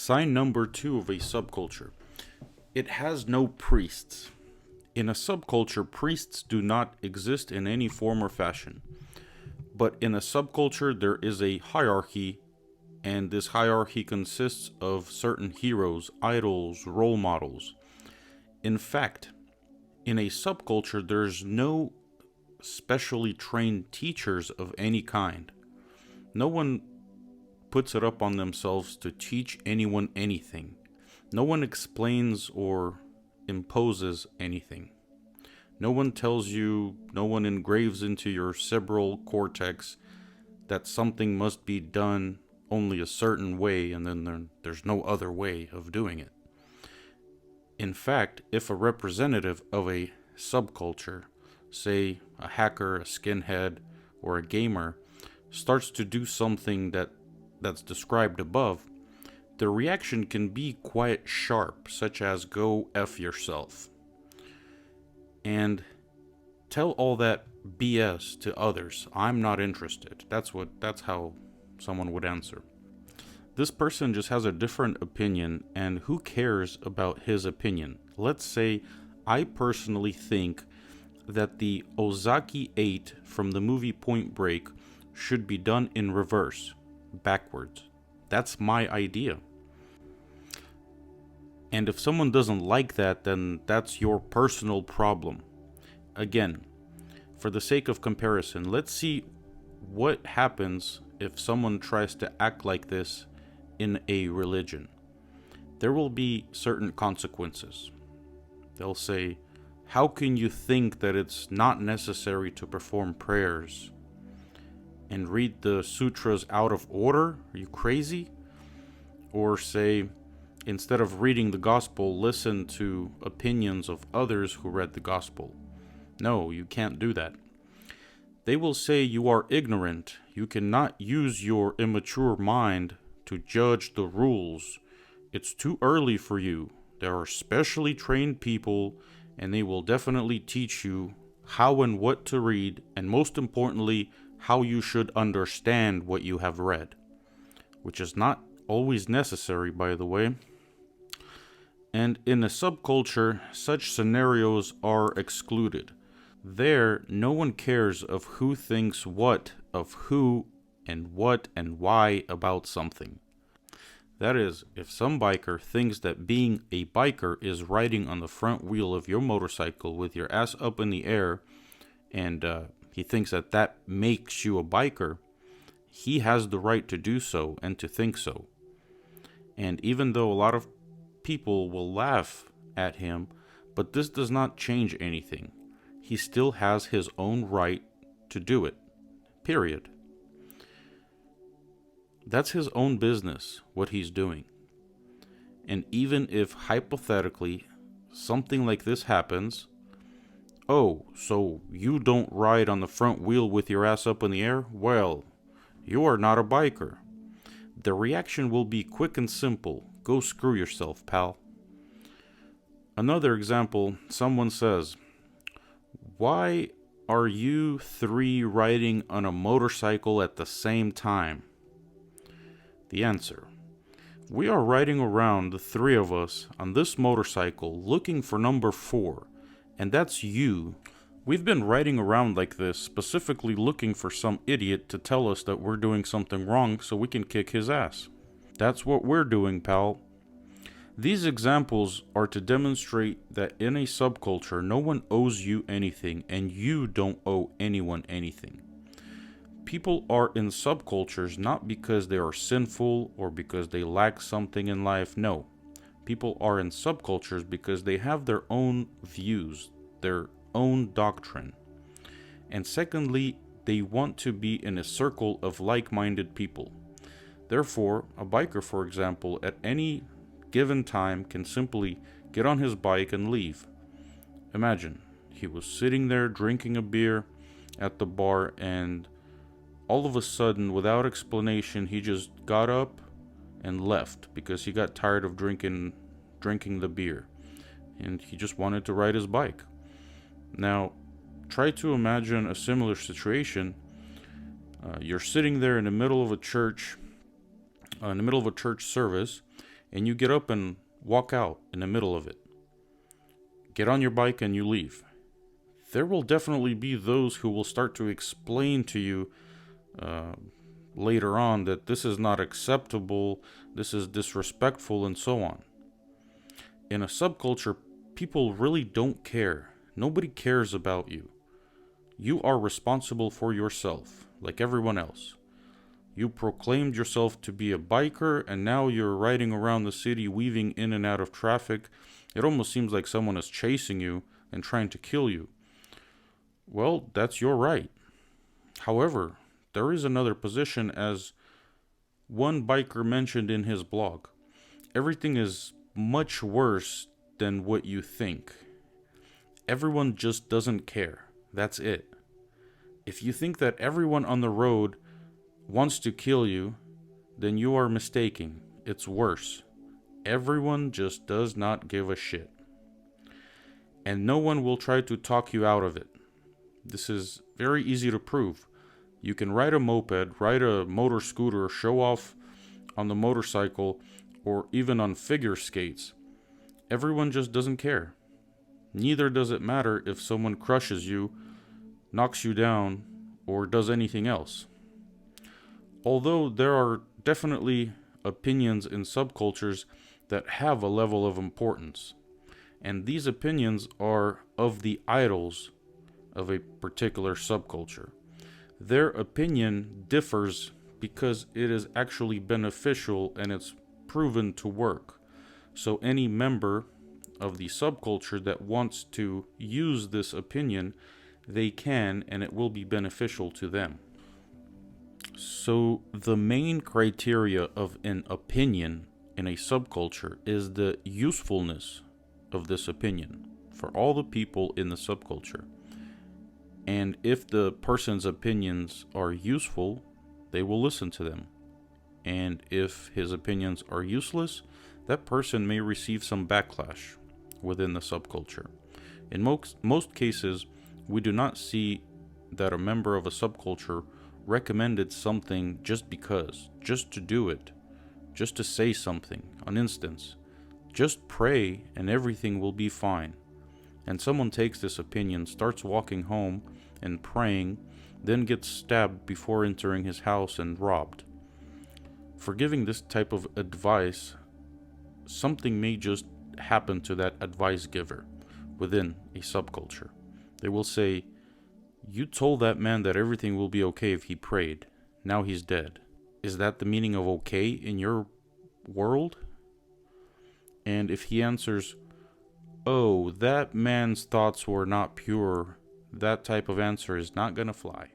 Sign number 2 of a subculture. It has no priests. In a subculture, priests do not exist in any form or fashion. But in a subculture, there is a hierarchy, and this hierarchy consists of certain heroes, idols, role models. In fact, in a subculture, there's no specially trained teachers of any kind. No one puts it up on themselves to teach anyone anything. No one explains or imposes anything. No one tells you, no one engraves into your cerebral cortex that something must be done only a certain way and then there's no other way of doing it. In fact, if a representative of a subculture, say a hacker, a skinhead, or a gamer, starts to do something that's described above, the reaction can be quite sharp, such as go F yourself. And tell all that BS to others. I'm not interested. That's how someone would answer. This person just has a different opinion, and who cares about his opinion? Let's say I personally think that the Ozaki 8 from the movie Point Break should be done in reverse, backwards. That's my idea. And if someone doesn't like that, then that's your personal problem. Again, for the sake of comparison, let's see what happens if someone tries to act like this in a religion. There will be certain consequences. They'll say, how can you think that it's not necessary to perform prayers and read the sutras out of order? Are you crazy? Or say, instead of reading the gospel, listen to opinions of others who read the gospel. No, you can't do that. They will say you are ignorant. You cannot use your immature mind to judge the rules. It's too early for you. There are specially trained people, and they will definitely teach you how and what to read, and most importantly, how you should understand what you have read. Which is not always necessary, by the way. And in a subculture, such scenarios are excluded. There, no one cares of who thinks what, of who and what and why about something. That is, if some biker thinks that being a biker is riding on the front wheel of your motorcycle with your ass up in the air, and he thinks that that makes you a biker, he has the right to do so and to think so. And even though a lot of people will laugh at him, but this does not change anything. He still has his own right to do it. Period. That's his own business, what he's doing. And even if hypothetically something like this happens, oh, so you don't ride on the front wheel with your ass up in the air? Well, you are not a biker. The reaction will be quick and simple. Go screw yourself, pal. Another example, someone says, why are you 3 riding on a motorcycle at the same time? The answer, we are riding around, the 3 of us, on this motorcycle looking for number 4, and that's you. We've been riding around like this, specifically looking for some idiot to tell us that we're doing something wrong so we can kick his ass. That's what we're doing, pal. These examples are to demonstrate that in a subculture, no one owes you anything, and you don't owe anyone anything. People are in subcultures not because they are sinful or because they lack something in life. No. People are in subcultures because they have their own views, their own doctrine. And secondly, they want to be in a circle of like-minded people. Therefore, a biker, for example, at any given time can simply get on his bike and leave. Imagine, he was sitting there drinking a beer at the bar, and all of a sudden, without explanation, he just got up and left because he got tired of drinking the beer, and he just wanted to ride his bike. Now, try to imagine a similar situation. You're sitting there in the middle of a church service, and you get up and walk out in the middle of it. Get on your bike and you leave. There will definitely be those who will start to explain to you later on that this is not acceptable, this is disrespectful, and so on. In a subculture, people really don't care. Nobody cares about you. You are responsible for yourself, like everyone else. You proclaimed yourself to be a biker, and now you're riding around the city, weaving in and out of traffic. It almost seems like someone is chasing you and trying to kill you. Well, that's your right. However, there is another position, as one biker mentioned in his blog. Everything is much worse than what you think. Everyone just doesn't care. That's it. If you think that everyone on the road wants to kill you, then you are mistaken. It's worse. Everyone just does not give a shit. And no one will try to talk you out of it. This is very easy to prove. You can ride a moped, ride a motor scooter, show off on the motorcycle, or even on figure skates. Everyone just doesn't care. Neither does it matter if someone crushes you, knocks you down, or does anything else. Although there are definitely opinions in subcultures that have a level of importance, and these opinions are of the idols of a particular subculture. Their opinion differs because it is actually beneficial and it's proven to work. So any member of the subculture that wants to use this opinion, they can, and it will be beneficial to them. So the main criteria of an opinion in a subculture is the usefulness of this opinion for all the people in the subculture. And if the person's opinions are useful, they will listen to them. And if his opinions are useless, that person may receive some backlash within the subculture. In most cases, we do not see that a member of a subculture recommended something just because, just to do it, just to say something. An instance, just pray and everything will be fine. And someone takes this opinion, starts walking home and praying, then gets stabbed before entering his house and robbed. For giving this type of advice, something may just happen to that advice giver within a subculture. They will say, "You told that man that everything will be okay if he prayed. Now he's dead." Is that the meaning of okay in your world? And if he answers, "Oh, that man's thoughts were not pure," that type of answer is not gonna fly.